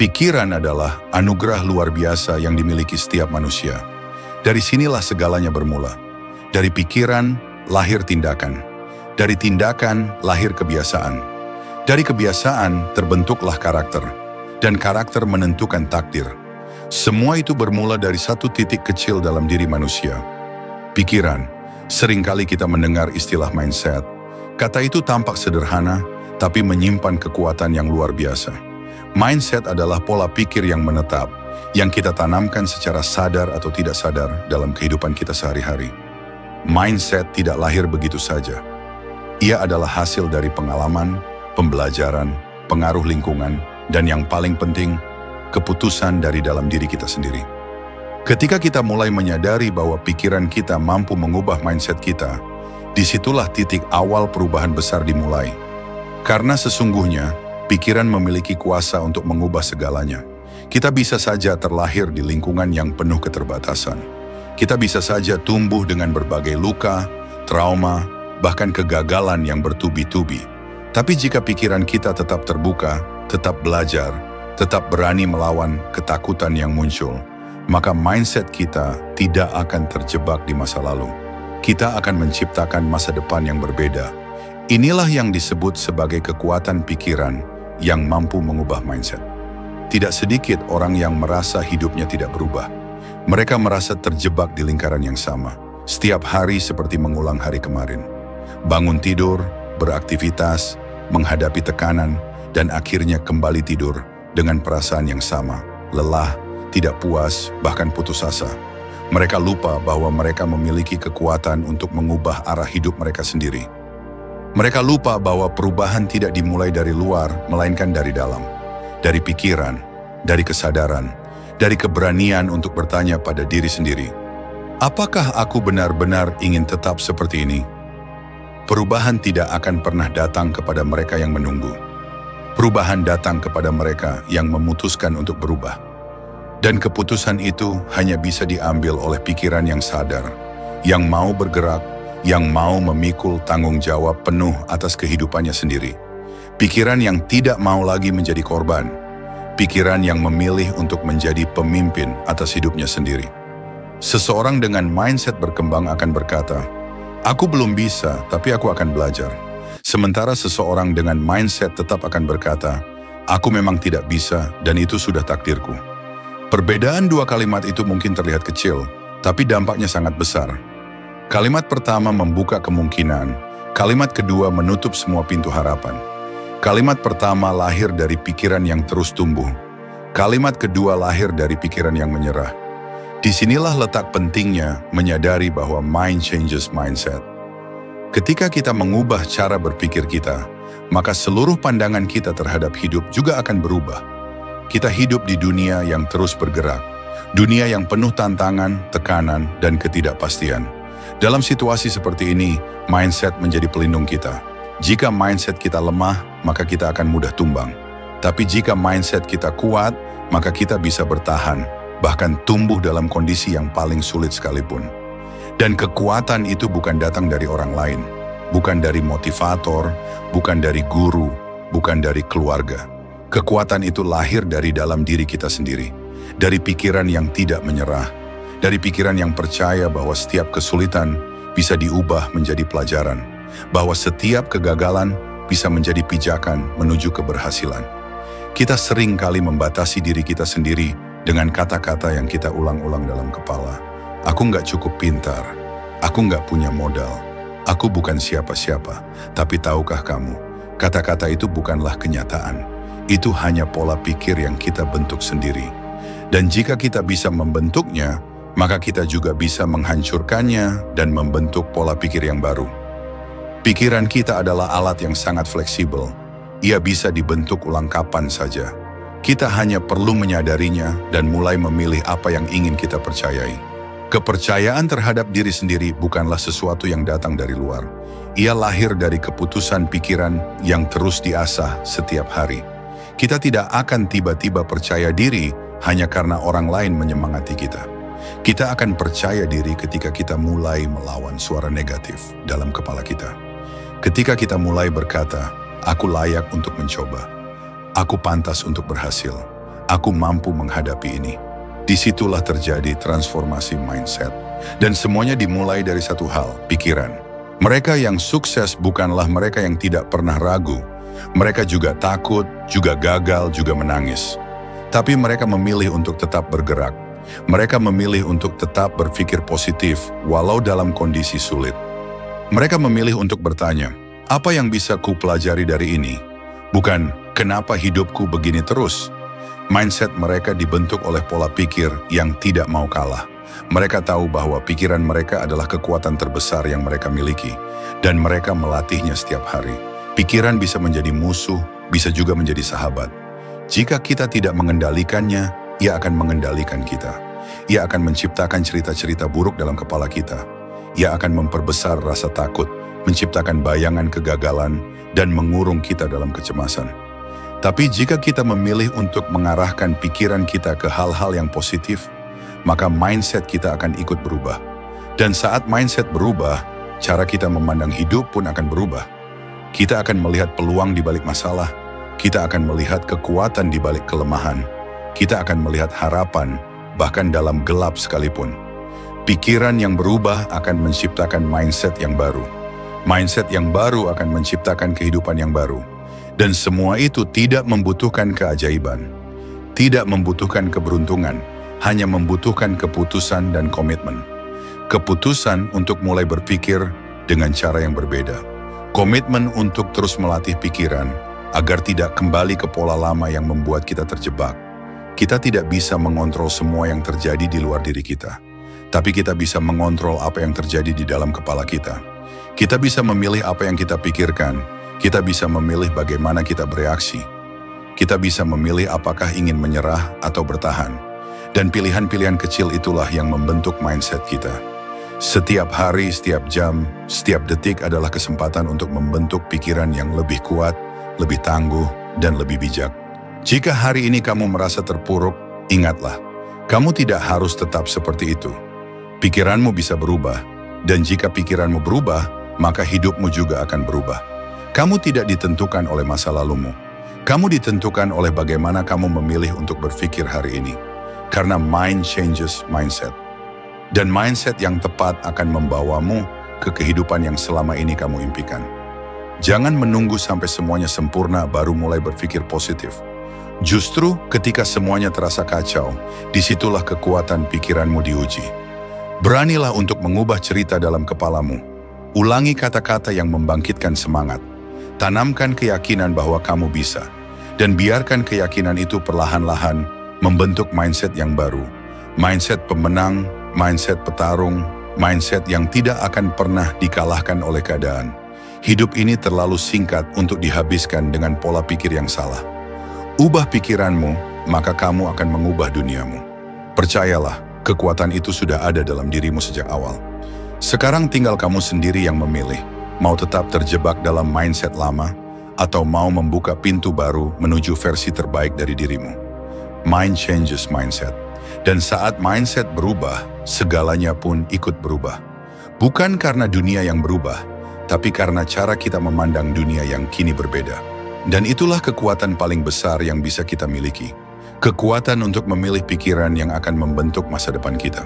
Pikiran adalah anugerah luar biasa yang dimiliki setiap manusia. Dari sinilah segalanya bermula. Dari pikiran lahir tindakan. Dari tindakan lahir kebiasaan. Dari kebiasaan terbentuklah karakter. Dan karakter menentukan takdir. Semua itu bermula dari satu titik kecil dalam diri manusia. Pikiran. Seringkali kita mendengar istilah mindset. Kata itu tampak sederhana, tapi menyimpan kekuatan yang luar biasa. Mindset adalah pola pikir yang menetap, yang kita tanamkan secara sadar atau tidak sadar dalam kehidupan kita sehari-hari. Mindset tidak lahir begitu saja. Ia adalah hasil dari pengalaman, pembelajaran, pengaruh lingkungan, dan yang paling penting, keputusan dari dalam diri kita sendiri. Ketika kita mulai menyadari bahwa pikiran kita mampu mengubah mindset kita, disitulah titik awal perubahan besar dimulai. Karena sesungguhnya, pikiran memiliki kuasa untuk mengubah segalanya. Kita bisa saja terlahir di lingkungan yang penuh keterbatasan. Kita bisa saja tumbuh dengan berbagai luka, trauma, bahkan kegagalan yang bertubi-tubi. Tapi jika pikiran kita tetap terbuka, tetap belajar, tetap berani melawan ketakutan yang muncul, maka mindset kita tidak akan terjebak di masa lalu. Kita akan menciptakan masa depan yang berbeda. Inilah yang disebut sebagai kekuatan pikiran yang mampu mengubah mindset. Tidak sedikit orang yang merasa hidupnya tidak berubah. Mereka merasa terjebak di lingkaran yang sama. Setiap hari seperti mengulang hari kemarin. Bangun tidur, beraktivitas, menghadapi tekanan, dan akhirnya kembali tidur dengan perasaan yang sama. Lelah, tidak puas, bahkan putus asa. Mereka lupa bahwa mereka memiliki kekuatan untuk mengubah arah hidup mereka sendiri. Mereka lupa bahwa perubahan tidak dimulai dari luar, melainkan dari dalam. Dari pikiran, dari kesadaran, dari keberanian untuk bertanya pada diri sendiri. Apakah aku benar-benar ingin tetap seperti ini? Perubahan tidak akan pernah datang kepada mereka yang menunggu. Perubahan datang kepada mereka yang memutuskan untuk berubah. Dan keputusan itu hanya bisa diambil oleh pikiran yang sadar, yang mau bergerak, yang mau memikul tanggung jawab penuh atas kehidupannya sendiri. Pikiran yang tidak mau lagi menjadi korban. Pikiran yang memilih untuk menjadi pemimpin atas hidupnya sendiri. Seseorang dengan mindset berkembang akan berkata, "Aku belum bisa, tapi aku akan belajar." Sementara seseorang dengan mindset tetap akan berkata, "Aku memang tidak bisa dan itu sudah takdirku." Perbedaan dua kalimat itu mungkin terlihat kecil, tapi dampaknya sangat besar. Kalimat pertama membuka kemungkinan, kalimat kedua menutup semua pintu harapan. Kalimat pertama lahir dari pikiran yang terus tumbuh. Kalimat kedua lahir dari pikiran yang menyerah. Disinilah letak pentingnya menyadari bahwa mind changes mindset. Ketika kita mengubah cara berpikir kita, maka seluruh pandangan kita terhadap hidup juga akan berubah. Kita hidup di dunia yang terus bergerak, dunia yang penuh tantangan, tekanan, dan ketidakpastian. Dalam situasi seperti ini, mindset menjadi pelindung kita. Jika mindset kita lemah, maka kita akan mudah tumbang. Tapi jika mindset kita kuat, maka kita bisa bertahan, bahkan tumbuh dalam kondisi yang paling sulit sekalipun. Dan kekuatan itu bukan datang dari orang lain, bukan dari motivator, bukan dari guru, bukan dari keluarga. Kekuatan itu lahir dari dalam diri kita sendiri, dari pikiran yang tidak menyerah, dari pikiran yang percaya bahwa setiap kesulitan bisa diubah menjadi pelajaran, bahwa setiap kegagalan bisa menjadi pijakan menuju keberhasilan. Kita sering kali membatasi diri kita sendiri dengan kata-kata yang kita ulang-ulang dalam kepala. Aku nggak cukup pintar, aku nggak punya modal, aku bukan siapa-siapa. Tapi tahukah kamu, kata-kata itu bukanlah kenyataan. Itu hanya pola pikir yang kita bentuk sendiri. Dan jika kita bisa membentuknya, maka kita juga bisa menghancurkannya dan membentuk pola pikir yang baru. Pikiran kita adalah alat yang sangat fleksibel. Ia bisa dibentuk ulang kapan saja. Kita hanya perlu menyadarinya dan mulai memilih apa yang ingin kita percayai. Kepercayaan terhadap diri sendiri bukanlah sesuatu yang datang dari luar. Ia lahir dari keputusan pikiran yang terus diasah setiap hari. Kita tidak akan tiba-tiba percaya diri hanya karena orang lain menyemangati kita. Kita akan percaya diri ketika kita mulai melawan suara negatif dalam kepala kita. Ketika kita mulai berkata, aku layak untuk mencoba. Aku pantas untuk berhasil. Aku mampu menghadapi ini. Disitulah terjadi transformasi mindset. Dan semuanya dimulai dari satu hal, pikiran. Mereka yang sukses bukanlah mereka yang tidak pernah ragu. Mereka juga takut, juga gagal, juga menangis. Tapi mereka memilih untuk tetap bergerak. Mereka memilih untuk tetap berpikir positif, walau dalam kondisi sulit. Mereka memilih untuk bertanya, apa yang bisa ku pelajari dari ini? Bukan, kenapa hidupku begini terus? Mindset mereka dibentuk oleh pola pikir yang tidak mau kalah. Mereka tahu bahwa pikiran mereka adalah kekuatan terbesar yang mereka miliki, dan mereka melatihnya setiap hari. Pikiran bisa menjadi musuh, bisa juga menjadi sahabat. Jika kita tidak mengendalikannya, ia akan mengendalikan kita. Ia akan menciptakan cerita-cerita buruk dalam kepala kita. Ia akan memperbesar rasa takut, menciptakan bayangan kegagalan, dan mengurung kita dalam kecemasan. Tapi jika kita memilih untuk mengarahkan pikiran kita ke hal-hal yang positif, maka mindset kita akan ikut berubah. Dan saat mindset berubah, cara kita memandang hidup pun akan berubah. Kita akan melihat peluang di balik masalah, kita akan melihat kekuatan di balik kelemahan, kita akan melihat harapan, bahkan dalam gelap sekalipun. Pikiran yang berubah akan menciptakan mindset yang baru. Mindset yang baru akan menciptakan kehidupan yang baru. Dan semua itu tidak membutuhkan keajaiban, tidak membutuhkan keberuntungan, hanya membutuhkan keputusan dan komitmen. Keputusan untuk mulai berpikir dengan cara yang berbeda. Komitmen untuk terus melatih pikiran agar tidak kembali ke pola lama yang membuat kita terjebak. Kita tidak bisa mengontrol semua yang terjadi di luar diri kita, tapi kita bisa mengontrol apa yang terjadi di dalam kepala kita. Kita bisa memilih apa yang kita pikirkan. Kita bisa memilih bagaimana kita bereaksi. Kita bisa memilih apakah ingin menyerah atau bertahan. Dan pilihan-pilihan kecil itulah yang membentuk mindset kita. Setiap hari, setiap jam, setiap detik adalah kesempatan untuk membentuk pikiran yang lebih kuat, lebih tangguh, dan lebih bijak. Jika hari ini kamu merasa terpuruk, ingatlah, kamu tidak harus tetap seperti itu. Pikiranmu bisa berubah, dan jika pikiranmu berubah, maka hidupmu juga akan berubah. Kamu tidak ditentukan oleh masa lalumu. Kamu ditentukan oleh bagaimana kamu memilih untuk berpikir hari ini. Karena mind changes mindset. Dan mindset yang tepat akan membawamu ke kehidupan yang selama ini kamu impikan. Jangan menunggu sampai semuanya sempurna baru mulai berpikir positif. Justru ketika semuanya terasa kacau, disitulah kekuatan pikiranmu diuji. Beranilah untuk mengubah cerita dalam kepalamu. Ulangi kata-kata yang membangkitkan semangat. Tanamkan keyakinan bahwa kamu bisa, dan biarkan keyakinan itu perlahan-lahan membentuk mindset yang baru. Mindset pemenang, mindset petarung, mindset yang tidak akan pernah dikalahkan oleh keadaan. Hidup ini terlalu singkat untuk dihabiskan dengan pola pikir yang salah. Ubah pikiranmu, maka kamu akan mengubah duniamu. Percayalah, kekuatan itu sudah ada dalam dirimu sejak awal. Sekarang tinggal kamu sendiri yang memilih. Mau tetap terjebak dalam mindset lama, atau mau membuka pintu baru menuju versi terbaik dari dirimu. Mind changes mindset. Dan saat mindset berubah, segalanya pun ikut berubah. Bukan karena dunia yang berubah, tapi karena cara kita memandang dunia yang kini berbeda. Dan itulah kekuatan paling besar yang bisa kita miliki. Kekuatan untuk memilih pikiran yang akan membentuk masa depan kita.